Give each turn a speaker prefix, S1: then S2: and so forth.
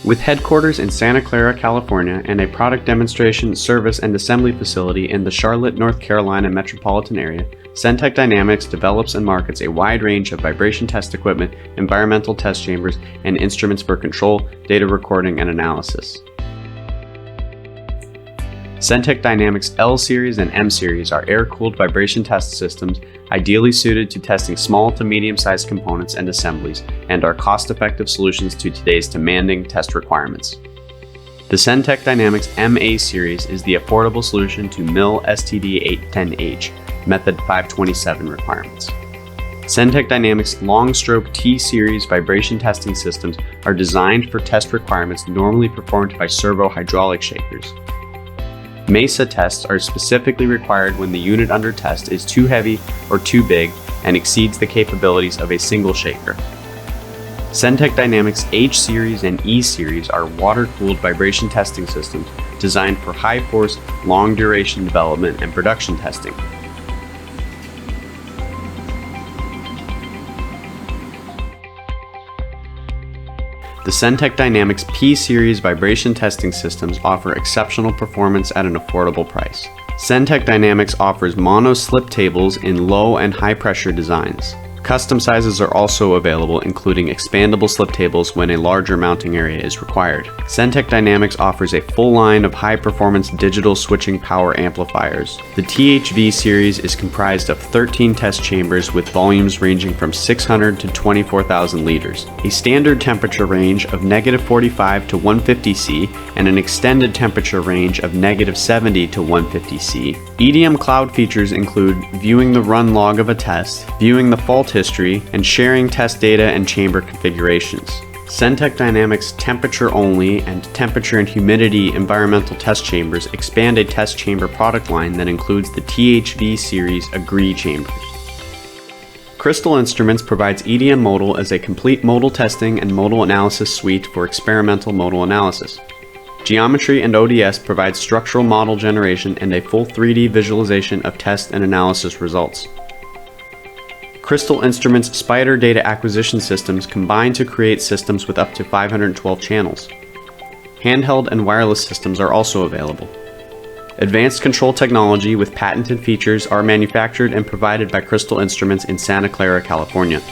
S1: With headquarters in Santa Clara, California, and a product demonstration, service, and assembly facility in the Charlotte, North Carolina metropolitan area, Sentek Dynamics develops and markets a wide range of vibration test equipment, environmental test chambers, and instruments for control, data recording, and analysis. Sentek Dynamics L Series and M Series are air-cooled vibration test systems ideally suited to testing small to medium-sized components and assemblies, and are cost-effective solutions to today's demanding test requirements. The Sentek Dynamics MA Series is the affordable solution to MIL STD 810H Method 527 requirements. Sentek Dynamics long-stroke T-Series vibration testing systems are designed for test requirements normally performed by servo hydraulic shakers. MESA tests are specifically required when the unit under test is too heavy or too big and exceeds the capabilities of a single shaker. Sentek Dynamics H-Series and E-Series are water-cooled vibration testing systems designed for high-force, long-duration development and production testing. The Sentek Dynamics P-Series vibration testing systems offer exceptional performance at an affordable price. Sentek Dynamics offers mono slip tables in low and high pressure designs. Custom sizes are also available, including expandable slip tables when a larger mounting area is required. Sentek Dynamics offers a full line of high-performance digital switching power amplifiers. The THV series is comprised of 13 test chambers with volumes ranging from 600 to 24,000 liters, a standard temperature range of -45 to 150 C, and an extended temperature range of -70 to 150 C. EDM cloud features include viewing the run log of a test, viewing the fault history, and sharing test data and chamber configurations. Sentek Dynamics temperature only and temperature and humidity environmental test chambers expand a test chamber product line that includes the THV series Agree chambers. Crystal Instruments provides EDM modal as a complete modal testing and modal analysis suite for experimental modal analysis. Geometry and ODS provides structural model generation and a full 3D visualization of test and analysis results. Crystal Instruments' Spider data acquisition systems combine to create systems with up to 512 channels. Handheld and wireless systems are also available. Advanced control technology with patented features are manufactured and provided by Crystal Instruments in Santa Clara, California.